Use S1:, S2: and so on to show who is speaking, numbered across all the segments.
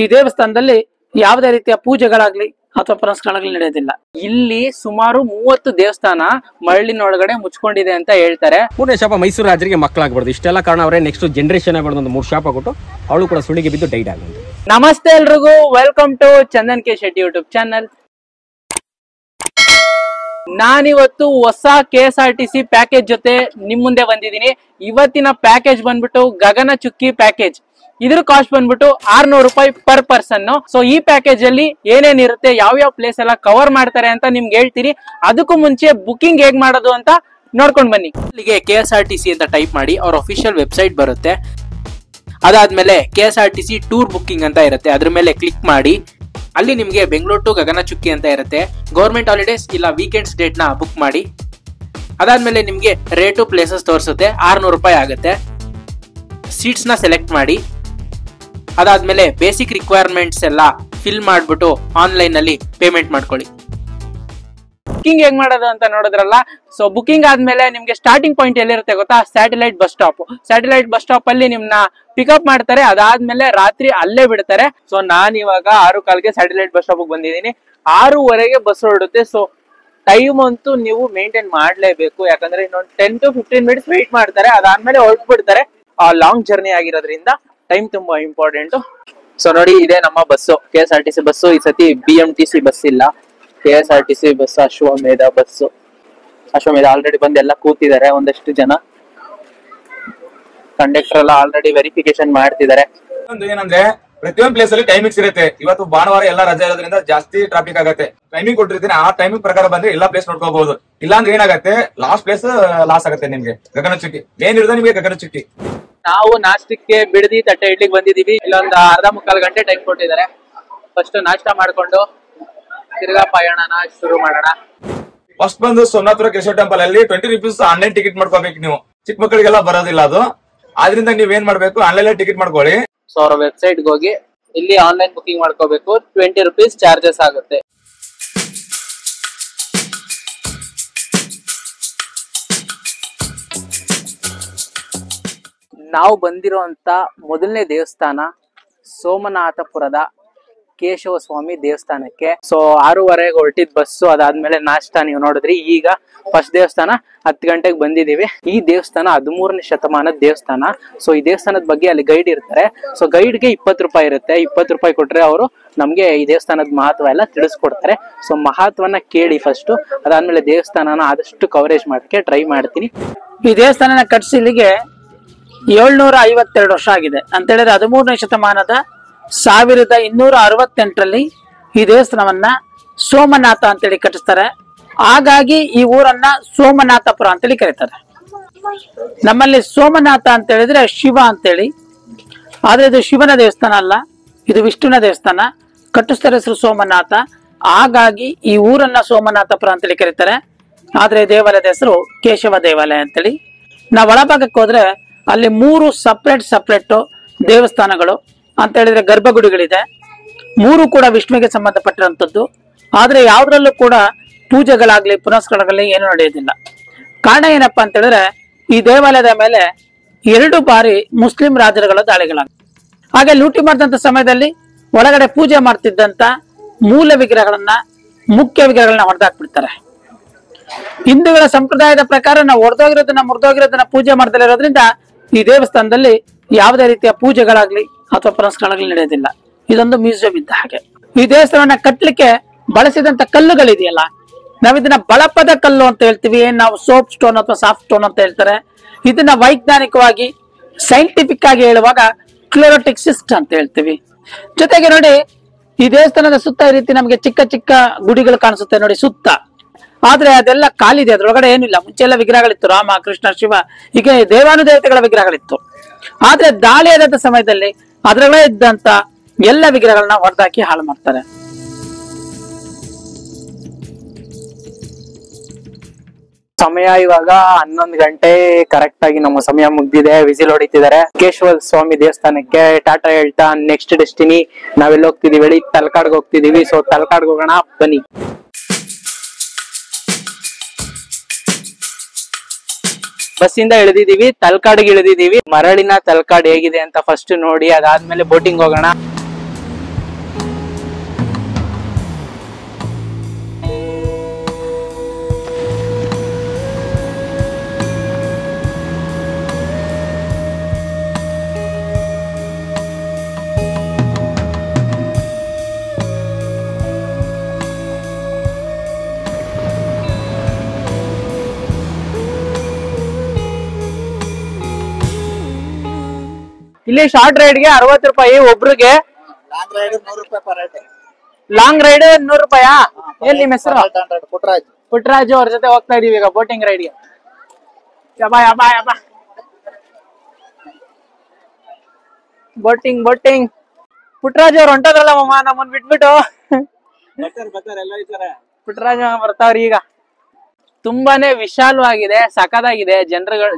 S1: ಈ ದೇವಸ್ಥಾನದಲ್ಲಿ ಯಾವುದೇ ರೀತಿಯ ಪೂಜೆಗಳಾಗ್ಲಿ ಅಥವಾ ಪುನಸ್ಕಾರಗಳು ನಡೆಯೋದಿಲ್ಲ.
S2: ಇಲ್ಲಿ ಸುಮಾರು 30 ದೇವಸ್ಥಾನ ಮರಳಿನೊಳಗಡೆ ಮುಚ್ಕೊಂಡಿದೆ ಅಂತ ಹೇಳ್ತಾರೆ.
S3: 3ನೇ ಶಾಪ ಮೈಸೂರು ರಾಜರಿಗೆ ಮಕ್ಕಳಾಗ್ಬಾರ್ದು, ಇಷ್ಟೆಲ್ಲ ಕಾರಣ ಅವರೇ. ನೆಕ್ಸ್ಟ್ ಜನರೇಷನ್ ಆಗ್ಬಾರ್ದು ಒಂದು 3 ಶಾಪ ಕೊಟ್ಟು ಅವಳು ಕೂಡ ಸುಳಿಗೆ ಬಿದ್ದು ಡೈಡ್ ಆಗುತ್ತೆ.
S2: ನಮಸ್ತೆ ಎಲ್ರಿಗೂ, welcome to Chandan K Shetty YouTube channel. ನಾನಿವತ್ತು ಹೊಸ KSRTC ಪ್ಯಾಕೇಜ್ ಜೊತೆ ನಿಮ್ ಮುಂದೆ ಬಂದಿದ್ದೀನಿ. ಇವತ್ತಿನ ಪ್ಯಾಕೇಜ್ ಬಂದ್ಬಿಟ್ಟು ಗಗನ ಚುಕ್ಕಿ ಪ್ಯಾಕೇಜ್. ಇದ್ರ ಕಾಸ್ಟ್ ಬಂದ್ಬಿಟ್ಟು 600 ರೂಪಾಯಿ ಪರ್ ಪರ್ಸನ್. ಸೊ ಈ ಪ್ಯಾಕೇಜ್ ಅಲ್ಲಿ ಏನೇನಿರುತ್ತೆ, ಯಾವ ಪ್ಲೇಸ್ ಎಲ್ಲ ಕವರ್ ಮಾಡ್ತಾರೆ ಅಂತ ನಿಮ್ಗೆ ಹೇಳ್ತೀನಿ. ಅದಕ್ಕೂ ಮುಂಚೆ ಬುಕಿಂಗ್ ಹೇಗ್ ಮಾಡೋದು ಅಂತ ನೋಡ್ಕೊಂಡ್ ಬನ್ನಿ. ಇಲ್ಲಿಗೆ KSRTC ಅಂತ ಟೈಪ್ ಮಾಡಿ ಅವ್ರ ಅಫಿಷಿಯಲ್ ವೆಬ್ಸೈಟ್ ಬರುತ್ತೆ. ಅದಾದ್ಮೇಲೆ KSRTC ಟೂರ್ ಬುಕಿಂಗ್ ಅಂತ ಇರುತ್ತೆ, ಅದ್ರ ಮೇಲೆ ಕ್ಲಿಕ್ ಮಾಡಿ. ಅಲ್ಲಿ ನಿಮ್ಗೆ ಬೆಂಗಳೂರು ಟು ಗಗನ ಚುಕ್ಕಿ ಅಂತ ಇರುತ್ತೆ. ಗೌರ್ಮೆಂಟ್ ಹಾಲಿಡೇಸ್ ಇಲ್ಲ ವೀಕೆಂಡ್ಸ್ ಡೇಟ್ ನ ಬುಕ್ ಮಾಡಿ. ಅದಾದ್ಮೇಲೆ ನಿಮ್ಗೆ ರೇಟು ಪ್ಲೇಸಸ್ ತೋರಿಸುತ್ತೆ. 600 ರೂಪಾಯಿ ಆಗುತ್ತೆ. ಸೀಟ್ಸ್ ನ ಸೆಲೆಕ್ಟ್ ಮಾಡಿ. ಅದಾದ್ಮೇಲೆ ಬೇಸಿಕ್ ರಿಕ್ವೈರ್ಮೆಂಟ್ಸ್ ಎಲ್ಲ ಫಿಲ್ ಮಾಡ್ಬಿಟ್ಟು ಆನ್ಲೈನ್ ಅಲ್ಲಿ ಪೇಮೆಂಟ್ ಮಾಡ್ಕೊಳ್ಳಿ. ಬುಕಿಂಗ್ ಹೇಗ್ ಮಾಡೋದು ಅಂತ ನೋಡಿದ್ರಲ್ಲ. ಸೊ ಬುಕಿಂಗ್ ಆದ್ಮೇಲೆ ನಿಮ್ಗೆ ಸ್ಟಾರ್ಟಿಂಗ್ ಪಾಯಿಂಟ್ ಎಲ್ಲಿರುತ್ತೆ ಗೊತ್ತಾ? Satellite bus stop. Satellite bus stop ಅಲ್ಲಿ ನಿಮ್ನ ಪಿಕಪ್ ಮಾಡ್ತಾರೆ. ಅದಾದ್ಮೇಲೆ ರಾತ್ರಿ ಅಲ್ಲೇ ಬಿಡ್ತಾರೆ. ಸೊ ನಾನ್ ಇವಾಗ 6:15ಗೆ ಸ್ಯಾಟಲೈಟ್ ಬಸ್ ಸ್ಟಾಪ್ ಬಂದಿದ್ದೀನಿ. 6:15ಗೆ ಬಸ್ ಹೊರಡುತ್ತೆ. ಸೊ ಟೈಮ್ ಅಂತೂ ನೀವು ಮೇಂಟೈನ್ ಮಾಡ್ಲೇಬೇಕು, ಯಾಕಂದ್ರೆ ಇನ್ನೊಂದು 10 to 15 ಮಿನಿಟ್ಸ್ ವೇಟ್ ಮಾಡ್ತಾರೆ. ಅದಾದ್ಮೇಲೆ ಹೊರಟ್ಬಿಡ್ತಾರೆ. ಆ ಲಾಂಗ್ ಜರ್ನಿ ಆಗಿರೋದ್ರಿಂದ ಟೈಮ್ ತುಂಬಾ ಇಂಪಾರ್ಟೆಂಟ್. ಸೊ ನೋಡಿ, ಇದೆ ನಮ್ಮ ಬಸ್ಸು, KSRTC ಬಸ್ಸು. ಈ ಸತಿ BMTC ಬಸ್ ಇಲ್ಲ, KSRTC ಬಸ್ ಅಶ್ವಮೇಧ ಬಸ್ಸು. ಅಶ್ವಮೇಧ ಆಲ್ರೆಡಿ ಬಂದು ಎಲ್ಲ ಕೂತಿದ್ದಾರೆ ಒಂದಷ್ಟು ಜನ. ಕಂಡಕ್ಟರ್ ಎಲ್ಲ ಆಲ್ರೆಡಿ ವೆರಿಫಿಕೇಶನ್ ಮಾಡ್ತಿದ್ದಾರೆ.
S4: ಒಂದು ಏನಂದ್ರೆ ಪ್ರತಿಯೊಂದು ಪ್ಲೇಸ್ ಅಲ್ಲಿ ಟೈಮಿಂಗ್ಸ್ ಇರುತ್ತೆ. ಇವತ್ತು ಭಾನುವಾರ ಎಲ್ಲ ರಜೆ ಇರೋದ್ರಿಂದ ಜಾಸ್ತಿ ಟ್ರಾಫಿಕ್ ಆಗುತ್ತೆ. ಟೈಮಿಂಗ್ ಕೊಟ್ಟಿರ್ತೀನಿ, ಆ ಟೈಮಿಂಗ್ ಪ್ರಕಾರ ಬಂದ್ರೆ ಎಲ್ಲಾ ಪ್ಲೇಸ್ ನೋಡ್ಕೋಬಹುದು. ಇಲ್ಲಾಂದ್ರೆ ಏನಾಗುತ್ತೆ, ಲಾಸ್ಟ್ ಪ್ಲೇಸ್ ಲಾಸ್ ಆಗುತ್ತೆ ನಿಮ್ಗೆ. ಗಗನ ಚುಕ್ಕಿ ಮೇನ್ ಇರೋದು ನಿಮ್ಗೆ ಗಗನ ಚುಕ್ಕಿ.
S2: ನಾವು ನಾಷ್ಟಕ್ಕೆ ಬಿಡದಿ ತಟ್ಟೆ ಇಡ್ಲಿಕ್ಕೆ ಬಂದಿದೀವಿ. ಇಲ್ಲೊಂದು ಅರ್ಧ ಮುಕ್ಕಾಲು ಗಂಟೆ ಟೈಮ್ ಕೊಟ್ಟಿದ್ದಾರೆ. ಫಸ್ಟ್ ನಾಷ್ಟ ಮಾಡ್ಕೊಂಡು ತಿರ್ಗಾ ಪಯಣನ ಶುರು ಮಾಡೋಣ.
S4: ಫಸ್ಟ್ ಬಂದು ಸೋಮನಾಥಪುರ ಕೇಶವ ಟೆಂಪಲ್ ಅಲ್ಲಿ 20 ರೂಪೀಸ್ ಆನ್ಲೈನ್ ಟಿಕೆಟ್ ಮಾಡ್ಕೋಬೇಕು ನೀವು. ಚಿಕ್ಕ ಮಕ್ಕಳಿಗೆಲ್ಲ ಬರೋದಿಲ್ಲ ಅದು, ಆದ್ರಿಂದ ನೀವ್ ಏನ್ ಮಾಡ್ಬೇಕು, ಆನ್ಲೈನ್ ಟಿಕೆಟ್ ಮಾಡ್ಕೊಳ್ಳಿ.
S2: ಸೊ ಅವ್ರ ವೆಬ್ಸೈಟ್ ಹೋಗಿ ಇಲ್ಲಿ ಆನ್ಲೈನ್ ಬುಕಿಂಗ್ ಮಾಡ್ಕೋಬೇಕು. 20 ರೂಪೀಸ್ ಚಾರ್ಜಸ್ ಆಗುತ್ತೆ. ನಾವು ಬಂದಿರುವಂತ ಮೊದಲನೇ ದೇವಸ್ಥಾನ ಸೋಮನಾಥಪುರದ ಕೇಶವ ಸ್ವಾಮಿ ದೇವಸ್ಥಾನಕ್ಕೆ. ಸೊ 6:15ಗೆ ಹೊರಟಿದ್ ಬಸ್ಸು. ಅದಾದ್ಮೇಲೆ ನಾಷ್ಟ ನೀವು ನೋಡಿದ್ರಿ. ಈಗ ಫಸ್ಟ್ ದೇವಸ್ಥಾನ 10 ಗಂಟೆಗೆ ಬಂದಿದೀವಿ. ಈ ದೇವಸ್ಥಾನ 13ನೇ ಶತಮಾನದ ದೇವಸ್ಥಾನ. ಸೊ ಈ ದೇವಸ್ಥಾನದ ಬಗ್ಗೆ ಅಲ್ಲಿ ಗೈಡ್ ಇರ್ತಾರೆ. ಸೊ ಗೈಡ್ಗೆ 20 ರೂಪಾಯಿ ಇರುತ್ತೆ. 20 ರೂಪಾಯಿ ಕೊಟ್ರೆ ಅವರು ನಮ್ಗೆ ಈ ದೇವಸ್ಥಾನದ ಮಹತ್ವ ಎಲ್ಲ ತಿಳಿಸ್ಕೊಡ್ತಾರೆ. ಸೊ ಮಹತ್ವನ ಕೇಳಿ ಫಸ್ಟ್, ಅದಾದ್ಮೇಲೆ ದೇವಸ್ಥಾನನ ಆದಷ್ಟು ಕವರೇಜ್ ಮಾಡಕ್ಕೆ ಟ್ರೈ ಮಾಡ್ತೀನಿ.
S1: ಈ ದೇವಸ್ಥಾನನ ಕಟ್ಸಿ ಇಲ್ಲಿಗೆ 752 ವರ್ಷ ಆಗಿದೆ ಅಂತ ಹೇಳಿದ್ರೆ 13ನೇ ಶತಮಾನದ 1268ರಲ್ಲಿ ಈ ದೇವಸ್ಥಾನವನ್ನ ಸೋಮನಾಥ ಅಂತೇಳಿ ಕಟ್ಟಿಸ್ತಾರೆ. ಹಾಗಾಗಿ ಈ ಊರನ್ನ ಸೋಮನಾಥಪುರ ಅಂತೇಳಿ ಕರೀತಾರೆ. ನಮ್ಮಲ್ಲಿ ಸೋಮನಾಥ ಅಂತ ಹೇಳಿದ್ರೆ ಶಿವ ಅಂತೇಳಿ, ಆದ್ರೆ ಇದು ಶಿವನ ದೇವಸ್ಥಾನ ಅಲ್ಲ, ಇದು ವಿಷ್ಣುವಿನ ದೇವಸ್ಥಾನ. ಕಟ್ಟಿಸ್ತಾರೆ ಹೆಸರು ಸೋಮನಾಥ. ಹಾಗಾಗಿ ಈ ಊರನ್ನ ಸೋಮನಾಥಪುರ ಅಂತೇಳಿ ಕರೀತಾರೆ. ಆದ್ರೆ ದೇವಾಲಯದ ಹೆಸರು ಕೇಶವ ದೇವಾಲಯ ಅಂತೇಳಿ. ನಾವು ಒಳಭಾಗಕ್ಕೆ ಹೋದ್ರೆ ಅಲ್ಲಿ 3 ಸಪ್ರೇಟ್ ದೇವಸ್ಥಾನಗಳು ಅಂತ ಹೇಳಿದ್ರೆ ಗರ್ಭಗುಡಿಗಳಿದೆ. 3 ಕೂಡ ವಿಷ್ಣುವಿಗೆ ಸಂಬಂಧಪಟ್ಟಿರುವಂತದ್ದು. ಆದ್ರೆ ಯಾವ್ದ್ರಲ್ಲೂ ಕೂಡ ಪೂಜೆಗಳಾಗ್ಲಿ ಪುನಸ್ಕಾರಗಳಾಗ್ಲಿ ಏನು ನಡೆಯೋದಿಲ್ಲ. ಕಾರಣ ಏನಪ್ಪಾ ಅಂತ ಹೇಳಿದ್ರೆ, ಈ ದೇವಾಲಯದ ಮೇಲೆ 2 ಬಾರಿ ಮುಸ್ಲಿಂ ರಾಜರುಗಳ ದಾಳಿಗಳಾಗ, ಹಾಗೆ ಲೂಟಿ ಮಾಡಿದಂತ ಸಮಯದಲ್ಲಿ ಒಳಗಡೆ ಪೂಜೆ ಮಾಡ್ತಿದ್ದಂತ ಮೂಲ ವಿಗ್ರಹಗಳನ್ನ, ಮುಖ್ಯ ವಿಗ್ರಹಗಳನ್ನ ಹೊಡೆದಾಕ್ಬಿಡ್ತಾರೆ. ಹಿಂದೂಗಳ ಸಂಪ್ರದಾಯದ ಪ್ರಕಾರ ನಾವು ಮುರಿದೋಗಿರೋದನ್ನ ಪೂಜೆ ಮಾಡ್ದಲೇ ಇರೋದ್ರಿಂದ ಈ ದೇವಸ್ಥಾನದಲ್ಲಿ ಯಾವುದೇ ರೀತಿಯ ಪೂಜೆಗಳಾಗ್ಲಿ ಅಥವಾ ಪುನಸ್ಕಾರಗಳು ನಡೆಯೋದಿಲ್ಲ. ಇದೊಂದು ಮ್ಯೂಸಿಯಂ ಇದ್ದ ಹಾಗೆ. ಈ ದೇವಸ್ಥಾನವನ್ನ ಕಟ್ಟಲಿಕ್ಕೆ ಬಳಸಿದಂತ ಕಲ್ಲುಗಳಿದೆಯಲ್ಲ, ನಾವಿದನ್ನ ಬಳಪದ ಕಲ್ಲು ಅಂತ ಹೇಳ್ತೀವಿ. ನಾವು ಸೋಪ್ ಸ್ಟೋನ್ ಅಥವಾ ಸಾಫ್ಟ್ ಸ್ಟೋನ್ ಅಂತ ಹೇಳ್ತಾರೆ. ಇದನ್ನ ವೈಜ್ಞಾನಿಕವಾಗಿ ಸೈಂಟಿಫಿಕ್ ಆಗಿ ಹೇಳುವಾಗ ಕ್ಲೋರೋಟಿಕ್ ಸಿಸ್ಟ್ ಅಂತ ಹೇಳ್ತೀವಿ. ಜೊತೆಗೆ ನೋಡಿ, ಈ ದೇವಸ್ಥಾನದ ಸುತ್ತ ಈ ರೀತಿ ನಮಗೆ ಚಿಕ್ಕ ಚಿಕ್ಕ ಗುಡಿಗಳು ಕಾಣಿಸುತ್ತೆ ನೋಡಿ ಸುತ್ತ. ಆದ್ರೆ ಅದೆಲ್ಲ ಖಾಲಿದೆ, ಅದ್ರೊಳಗಡೆ ಏನಿಲ್ಲ. ಮುಂಚೆ ಎಲ್ಲ ವಿಗ್ರಹಗಳಿತ್ತು, ರಾಮ ಕೃಷ್ಣ ಶಿವ ಹೀಗೆ ದೇವಾನುದೇವತೆಗಳ ವಿಗ್ರಹಗಳಿತ್ತು. ಆದ್ರೆ ದಾಳಿ ಆದಂತ ಸಮಯದಲ್ಲಿ ಅದ್ರೊಳಗೆ ಇದ್ದಂತ ಎಲ್ಲ ವಿಗ್ರಹಗಳನ್ನ ಹೊಡೆದಾಕಿ ಹಾಳು ಮಾಡ್ತಾರೆ.
S2: ಸಮಯ ಇವಾಗ 11 ಗಂಟೆ ಕರೆಕ್ಟ್ ಆಗಿ ನಮ್ಮ ಸಮಯ ಮುಗ್ದಿದೆ. ವಿಸಿಲ್ ಹೊಡಿತಿದ್ದಾರೆ. ಕೇಶವ ಸ್ವಾಮಿ ದೇವಸ್ಥಾನಕ್ಕೆ ಟಾಟಾ ಹೇಳ್ತಾ ನೆಕ್ಸ್ಟ್ ಡೆಸ್ಟಿನಿ ನಾವೆಲ್ಲ ಹೋಗ್ತಿದೀವಿ ಹೇಳಿ ತಲಕಾಡ್ಗೆ ಹೋಗ್ತಿದೀವಿ. ಸೊ ತಲಕಾಡ್ಗೆ ಹೋಗೋಣ ಬನ್ನಿ. ಬಸ್ಸಿಂದ ಇಳಿದಿದೀವಿ, ತಲಕಾಡಿಗೆ ಇಳಿದಿದೀವಿ. ಮರಳಿನ ತಲಕಾಡು ಹೇಗಿದೆ ಅಂತ ಫಸ್ಟ್ ನೋಡಿ, ಅದಾದ್ಮೇಲೆ ಬೋಟಿಂಗ್ ಹೋಗೋಣ. ಇಲ್ಲಿ ಶಾರ್ಟ್ ರೈಡ್ ಗೆ 60 ರೂಪಾಯಿ ಒಬ್ರಿಗೆ.
S5: ಲಾಂಗ್ ರೈಡ್ 100 ರೂಪಾಯಿ ಪರ್ ರೈಡ್.
S2: ಲಾಂಗ್ ರೈಡ್ 100 ರೂಪಾಯಾ? ಏನ್ ನಿಮ್ ಹೆಸರು?
S5: ಪುಟ್ಟರಾಜ್.
S2: ಪುಟ್ಟರಾಜು ಅವ್ರ ಜೊತೆ ಹೋಗ್ತಾ ಇದೀವಿ ಈಗ ಬೋಟಿಂಗ್ ರೈಡ್ ಗೆ. ಯಬಾ ಯಬಾ ಯಬಾ. Boating boating. ಪುಟ್ಟರಾಜು ಅವ್ರು ಹೊಂಟೋದ್ರಲ್ಲ ಮಾಮ, ನಮ್ಮನ್ ಬಿಟ್ಬಿಟ್ಟು. ಪುಟ್ಟರಾಜು ಬರ್ತಾವ್ರಿ ಈಗ. ತುಂಬಾನೇ ವಿಶಾಲವಾಗಿದೆ, ಸಖತ್ತಾಗಿದೆ.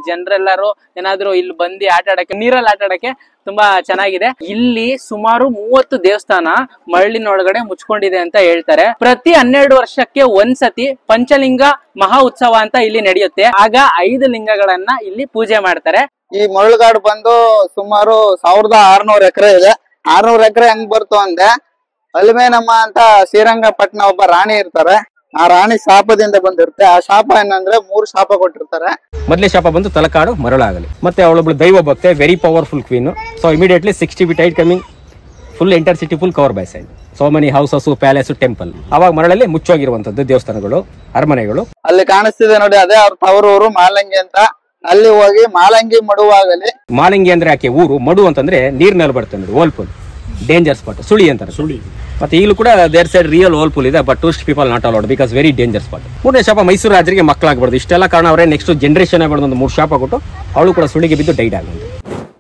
S2: ಜನರೆಲ್ಲರೂ ಏನಾದ್ರು ಇಲ್ಲಿ ಬಂದು ಆಟ ಆಡಕ್ಕೆ, ನೀರಲ್ಲಿ ಆಟ ಆಡಕ್ಕೆ ತುಂಬಾ ಚೆನ್ನಾಗಿದೆ. ಇಲ್ಲಿ ಸುಮಾರು 30 ದೇವಸ್ಥಾನ ಮರಳಿನೊಳಗಡೆ ಮುಚ್ಕೊಂಡಿದೆ ಅಂತ ಹೇಳ್ತಾರೆ. ಪ್ರತಿ 12 ವರ್ಷಕ್ಕೆ ಒಂದ್ಸತಿ ಪಂಚಲಿಂಗ ಮಹಾ ಉತ್ಸವ ಅಂತ ಇಲ್ಲಿ ನಡೆಯುತ್ತೆ. ಆಗ 5 ಲಿಂಗಗಳನ್ನ ಇಲ್ಲಿ ಪೂಜೆ ಮಾಡ್ತಾರೆ.
S5: ಈ ಮರಳುಗಾಡು ಬಂದು ಸುಮಾರು 1600 ಎಕರೆ ಇದೆ. 600 ಎಕರೆ ಹೆಂಗ್ ಬರ್ತು ಅಂದೆ, ಅಲ್ಮೇನಮ್ಮ ಅಂತ ಶ್ರೀರಂಗಪಟ್ಟಣ ಒಬ್ಬ ರಾಣಿ ಇರ್ತಾರೆ. ಆ ರಾಣಿ ಶಾಪದಿಂದ ಬಂದಿರುತ್ತೆ. ಆ ಶಾಪ ಏನಂದ್ರೆ 3 ಶಾಪ ಕೊಟ್ಟಿರ್ತಾರೆ.
S3: ಮೊದಲೇ ಶಾಪ ಬಂದು ತಲಕಾಡು ಮರಳಾಗಲಿ. ಮತ್ತೆ ಅವಳೊಬ್ಳು ದೈವ ಭಕ್ತೆ, very powerful queen. So immediately 60 feet height coming, full enter city full cover by side. So many houses, palace, temple. ಅವಾಗ ಮರಳಲ್ಲಿ ಮುಚ್ಚೋಗಿರುವಂತದ್ದು ದೇವಸ್ಥಾನಗಳು, ಅರಮನೆಗಳು.
S5: ಅಲ್ಲಿ ಕಾಣಿಸ್ತಿದೆ ನೋಡಿ, ಅದೇ ಅವ್ರ ತವರೂರು ಮಾಲಂಗಿ ಅಂತ. ಅಲ್ಲಿ ಹೋಗಿ ಮಾಲಂಗಿ ಮಡುವಾಗಲಿ.
S3: ಮಾಲಿಂಗಿ ಅಂದ್ರೆ ಯಾಕೆ ಊರು, ಮಡು ಅಂತಂದ್ರೆ ನೀರ್ನಲ್ಲಿ ಬರ್ತದೆ ನೋಡಿ, ಓಲ್ಪುಲ್, ಡೇಂಜರ್ ಸ್ಪಾಟ್, ಸುಳಿ ಅಂತಾರೆ. ಸುಳಿ ಮತ್ತೆ ಈಗಲೂ ಕೂಡ ದೇರ್ ಸೈಡ್ ರಿಯಲ್ ಓಲ್ಪುಲ್ ಇದೆ, but tourist people not allowed because very danger spot. 3ನೇ ಶಾಪ ಮೈಸೂರು ರಾಜರಿಗೆ ಮಕ್ಕಳಾಗಬಾರ್ದು. ಇಷ್ಟೆಲ್ಲ ಕಾರಣ ಅವರೇ ನೆಕ್ಸ್ಟ್ ಜನರೇಷನ್ ಆಗ್ಬಾರ್ದು ಒಂದು 3 ಶಾಪ ಕೊಟ್ಟು ಅವಳು ಕೂಡ ಸುಳಿಗೆ ಬಿದ್ದು ಡೈಡ್ ಆಗುತ್ತೆ.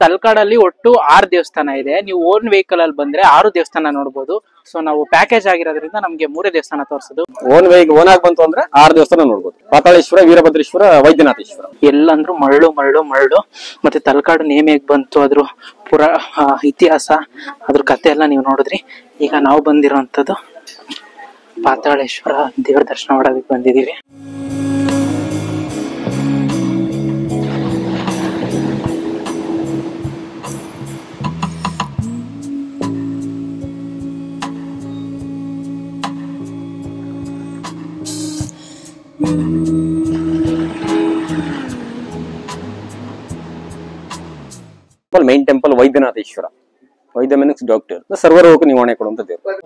S2: ತಲಕಾಡಲ್ಲಿ ಒಟ್ಟು 6 ದೇವಸ್ಥಾನ ಇದೆ. ನೀವು ಓನ್ ವೆಹಿಕಲ್ ಅಲ್ಲಿ ಬಂದ್ರೆ 6 ದೇವಸ್ಥಾನ ನೋಡಬಹುದು. ಸೊ ನಾವು ಪ್ಯಾಕೇಜ್ ಆಗಿರೋದ್ರಿಂದ ನಮ್ಗೆ 3 ದೇವಸ್ಥಾನ ತೋರಿಸೋದು.
S3: ಓನ್ ಆಗಿ ಬಂತು ಅಂದ್ರೆ 6 ದೇವಸ್ಥಾನ ನೋಡ್ಬೋದು. ಪಾತಾಳೇಶ್ವರ, ವೀರಭದ್ರೇಶ್ವರ, ವೈದ್ಯನಾಥೇಶ್ವರ.
S2: ಎಲ್ಲಂದ್ರೂ ಮರಳು ಮರಳು ಮರಳು. ಮತ್ತೆ ತಲಕಾಡು ನೇಮ್ ಹೇಗ್ ಬಂತು, ಅದ್ರ ಇತಿಹಾಸ, ಅದ್ರ ಕತೆ ಎಲ್ಲ ನೀವು ನೋಡಿದ್ರಿ. ಈಗ ನಾವು ಬಂದಿರೋಂಥದ್ದು ಪಾತಾಳೇಶ್ವರ ದೇವ್ರ ದರ್ಶನ ಮಾಡೋದಕ್ಕೆ ಬಂದಿದೀವಿ.
S3: Main temple Vaidyanatheshwara. ವೈದ್ಯ ಮೀನ್ಸ್ ಡಾಕ್ಟರ್, ಸರ್ವರೋಗ ನಿವಾರಣೆ ಕೊಡುವಂತ ದೇವರು.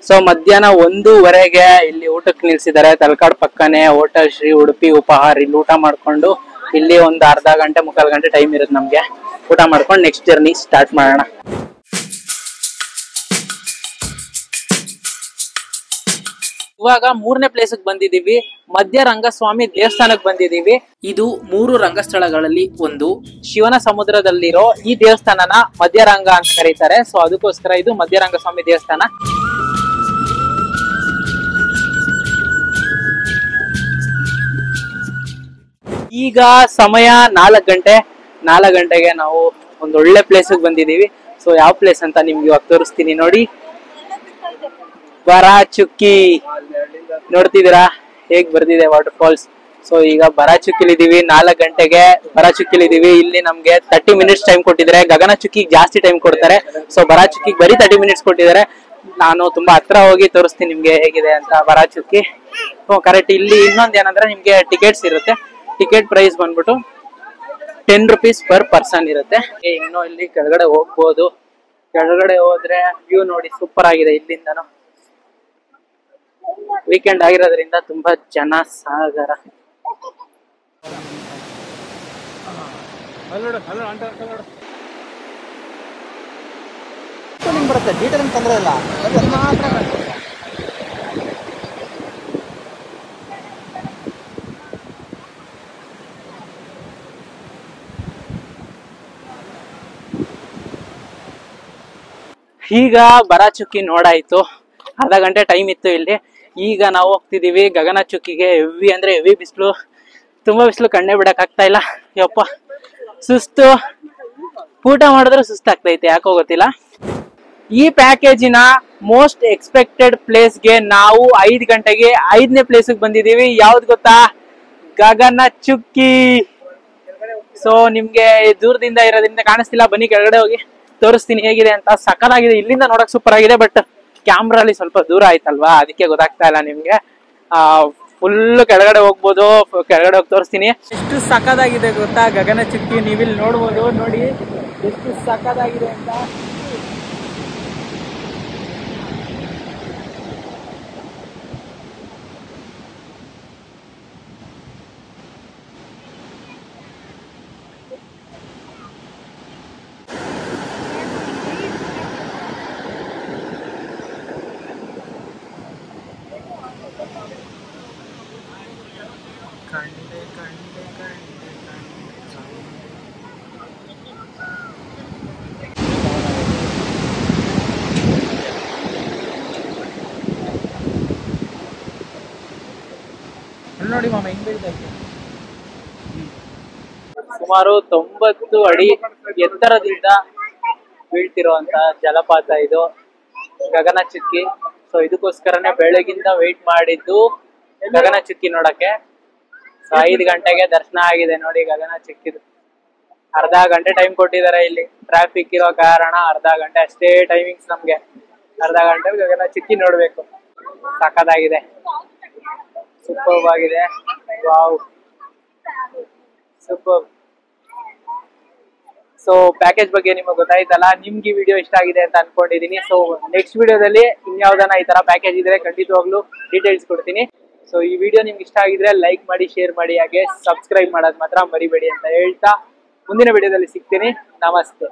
S2: ಸೊ ಮಧ್ಯಾಹ್ನ 1:15 ಇಲ್ಲಿ ಊಟಕ್ಕೆ ನಿಲ್ಸಿದ್ದಾರೆ. ತಲಕಾಡ್ ಪಕ್ಕನೆ ಹೋಟೆಲ್ ಶ್ರೀ ಉಡುಪಿ ಉಪಹಾರ. ಇಲ್ಲಿ ಊಟ ಮಾಡ್ಕೊಂಡು ಇಲ್ಲಿ ಒಂದು ಅರ್ಧ ಗಂಟೆ 3/4 ಗಂಟೆ ಟೈಮ್ ಇರುತ್ತೆ ನಮ್ಗೆ. ಊಟ ಮಾಡ್ಕೊಂಡು ನೆಕ್ಸ್ಟ್ ಜರ್ನಿ ಸ್ಟಾರ್ಟ್ ಮಾಡೋಣ. ಇವಾಗ 3ನೇ ಪ್ಲೇಸ್ಗೆ ಬಂದಿದೀವಿ. ಮಧ್ಯ ರಂಗಸ್ವಾಮಿ ದೇವಸ್ಥಾನಕ್ಕೆ ಬಂದಿದೀವಿ. ಇದು 3 ರಂಗಸ್ಥಳಗಳಲ್ಲಿ ಒಂದು. ಶಿವನ ಸಮುದ್ರದಲ್ಲಿರೋ ಈ ದೇವಸ್ಥಾನನ ಮಧ್ಯರಂಗ ಅಂತ ಕರೀತಾರೆ. ಸೊ ಅದಕ್ಕೋಸ್ಕರ ಇದು ಮಧ್ಯರಂಗಸ್ವಾಮಿ ದೇವಸ್ಥಾನ. ಈಗ ಸಮಯ 4 ಗಂಟೆ. 4 ಗಂಟೆಗೆ ನಾವು ಒಂದೊಳ್ಳೆ ಪ್ಲೇಸ್ಗೆ ಬಂದಿದೀವಿ. ಸೊ ಯಾವ ಪ್ಲೇಸ್ ಅಂತ ನಿಮ್ಗೆ ಇವಾಗ ತೋರಿಸ್ತೀನಿ ನೋಡಿ. ಬರಾಚುಕ್ಕಿ ನೋಡ್ತಿದ್ದೀರಾ ಹೇಗ್ ಬರ್ದಿದೆ ವಾಟರ್ ಫಾಲ್ಸ್. ಸೊ ಈಗ ಬರಾಚುಕ್ಕಿಲಿದೀವಿ. 4 ಗಂಟೆಗೆ ಬರಾಚುಕ್ಕಿಲಿದೀವಿ. ಇಲ್ಲಿ ನಮ್ಗೆ 30 ಮಿನಿಟ್ಸ್ ಟೈಮ್ ಕೊಟ್ಟಿದ್ದಾರೆ. ಗಗನಚುಕ್ಕಿಗೆ ಜಾಸ್ತಿ ಟೈಮ್ ಕೊಡ್ತಾರೆ. ಸೊ ಬರಾಚುಕ್ಕಿಗೆ ಬರೀ 30 ಮಿನಿಟ್ಸ್ ಕೊಟ್ಟಿದ್ದಾರೆ. ನಾನು ತುಂಬಾ ಹತ್ರ ಹೋಗಿ ತೋರಿಸ್ತೀನಿ ನಿಮ್ಗೆ ಹೇಗಿದೆ ಅಂತ ಬರಾಚುಕ್ಕಿ. ಕರೆಕ್ಟ್. ಇಲ್ಲಿ ಇನ್ನೊಂದ್ ಏನಂದ್ರೆ ನಿಮ್ಗೆ ಟಿಕೆಟ್ಸ್ ಇರುತ್ತೆ. ಟಿಕೆಟ್ ಪ್ರೈಸ್ ಬಂದ್ಬಿಟ್ಟು 10 rupees per person ಇರುತ್ತೆ. ಇನ್ನು ಇಲ್ಲಿ ಕೆಳಗಡೆ ಹೋಗ್ಬೋದು. ಕೆಳಗಡೆ ಹೋದ್ರೆ ವ್ಯೂ ನೋಡಿ ಸೂಪರ್ ಆಗಿದೆ ಇಲ್ಲಿಂದನು. ವೀಕೆಂಡ್ ಆಗಿರೋದ್ರಿಂದ ತುಂಬಾ ಜನ ಸಾಗರ.
S5: ಬರುತ್ತೆ ಡೀಟೇಲ್ ತೊಂದರೆ ಇಲ್ಲ.
S2: ಈಗ ಬರಾಚುಕ್ಕಿ ನೋಡಾಯ್ತು. ಅರ್ಧ ಗಂಟೆ ಟೈಮ್ ಇತ್ತು ಇಲ್ಲಿ. ಈಗ ನಾವು ಹೋಗ್ತಿದೀವಿ ಗಗನಚುಕ್ಕಿಗೆ. ಹೆವಿ ಅಂದ್ರೆ ಹೆವಿ ಬಿಸಿಲು, ತುಂಬಾ ಬಿಸಿಲು, ಕಣ್ಣೆ ಬಿಡಕ್ ಆಗ್ತಾ ಇಲ್ಲ. ಯಪ್ಪ ಸುಸ್ತು. ಊಟ ಮಾಡಿದ್ರೆ ಸುಸ್ತಾಗ್ತೈತೆ, ಯಾಕೋ ಗೊತ್ತಿಲ್ಲ. ಈ ಪ್ಯಾಕೇಜಿನ ಮೋಸ್ಟ್ ಎಕ್ಸ್ಪೆಕ್ಟೆಡ್ ಪ್ಲೇಸ್ಗೆ ನಾವು 5 ಗಂಟೆಗೆ 5ನೇ ಪ್ಲೇಸ್ಗೆ ಬಂದಿದೀವಿ. ಯಾವ್ದು ಗೊತ್ತಾ? ಗಗನಚುಕ್ಕಿ. ಸೊ ನಿಮ್ಗೆ ದೂರದಿಂದ ಇರೋದ್ರಿಂದ ಕಾಣಿಸ್ತಿಲ್ಲ. ಬನ್ನಿ ಕೆಳಗಡೆ ಹೋಗಿ ತೋರಿಸ್ತೀನಿ ಹೇಗಿದೆ ಅಂತ. ಸಕ್ಕತ್ತಾಗಿದೆ. ಇಲ್ಲಿಂದ ನೋಡಕ್ ಸೂಪರ್ ಆಗಿದೆ. ಬಟ್ ಕ್ಯಾಮ್ರಲ್ಲಿ ಸ್ವಲ್ಪ ದೂರ ಆಯ್ತಲ್ವಾ, ಅದಕ್ಕೆ ಗೊತ್ತಾಗ್ತಾ ಇಲ್ಲ ನಿಮ್ಗೆ. ಫುಲ್ ಕೆಳಗಡೆ ಹೋಗ್ಬೋದು. ಕೆಳಗಡೆ ಹೋಗಿ ತೋರಿಸ್ತೀನಿ. ಎಷ್ಟು ಸಕ್ಕತ್ತಾಗಿದೆ ಗೊತ್ತಾ ಗಗನಚುಕ್ಕಿ. ನೀವಿಲ್ಲಿ ನೋಡ್ಬೋದು. ನೋಡಿ ಎಷ್ಟು ಸಕ್ಕತ್ತಾಗಿದೆ ಅಂತ. ನೋಡಿ ಮಾಮ ಹೆಂಗ್ ಬೀಳ್ತಾ ಇದೆ. ಸುಮಾರು 90 ಅಡಿ ಎತ್ತರದಿಂದ ಬೀಳ್ತಿರುವಂತ ಜಲಪಾತ ಇದು, ಗಗನ ಚುಕ್ಕಿ. ಸೊ ಇದಕ್ಕೋಸ್ಕರನೇ ಬೆಳಗಿಂದ ವೇಟ್ ಮಾಡಿದ್ದು ಗಗನ ಚುಕ್ಕಿ ನೋಡಕ್ಕೆ. ಸೊ 5 ಗಂಟೆಗೆ ದರ್ಶನ ಆಗಿದೆ ನೋಡಿ ಗಗನ ಚುಕ್ಕಿದು. ಅರ್ಧ ಗಂಟೆ ಟೈಮ್ ಕೊಟ್ಟಿದ್ದಾರೆ ಇಲ್ಲಿ, ಟ್ರಾಫಿಕ್ ಇರೋ ಕಾರಣ ಅರ್ಧ ಗಂಟೆ ಅಷ್ಟೇ ಟೈಮಿಂಗ್ಸ್ ನಮ್ಗೆ. ಅರ್ಧ ಗಂಟೆ ಗಗನ ಚುಕ್ಕಿ ನೋಡ್ಬೇಕು. ಸಖತ್ತಾಗಿದೆ, ಸೂಪರ್ ಆಗಿದೆ. Wow, super. ಸೊ ಪ್ಯಾಕೇಜ್ ಬಗ್ಗೆ ನಿಮಗೆ ಗೊತ್ತಾಯ್ತಲ್ಲ. ನಿಮ್ಗೆ ಈ ವಿಡಿಯೋ ಇಷ್ಟ ಆಗಿದೆ ಅಂತ ಅನ್ಕೊಂಡಿದೀನಿ. ಸೊ ನೆಕ್ಸ್ಟ್ ವಿಡಿಯೋದಲ್ಲಿ ಇನ್ಯಾವ್ದಾನ ಈ ತರ ಪ್ಯಾಕೇಜ್ ಇದ್ರೆ ಖಂಡಿತವಾಗ್ಲೂ ಡೀಟೇಲ್ಸ್ ಕೊಡ್ತೀನಿ. ಸೊ ಈ ವಿಡಿಯೋ ನಿಮ್ಗೆ ಇಷ್ಟ ಆಗಿದ್ರೆ ಲೈಕ್ ಮಾಡಿ, ಶೇರ್ ಮಾಡಿ, ಹಾಗೆ ಸಬ್ಸ್ಕ್ರೈಬ್ ಮಾಡೋದು ಮಾತ್ರ ಮರಿಬೇಡಿ ಅಂತ ಹೇಳ್ತಾ ಮುಂದಿನ ವಿಡಿಯೋದಲ್ಲಿ ಸಿಗ್ತೀನಿ. ನಮಸ್ತೆ.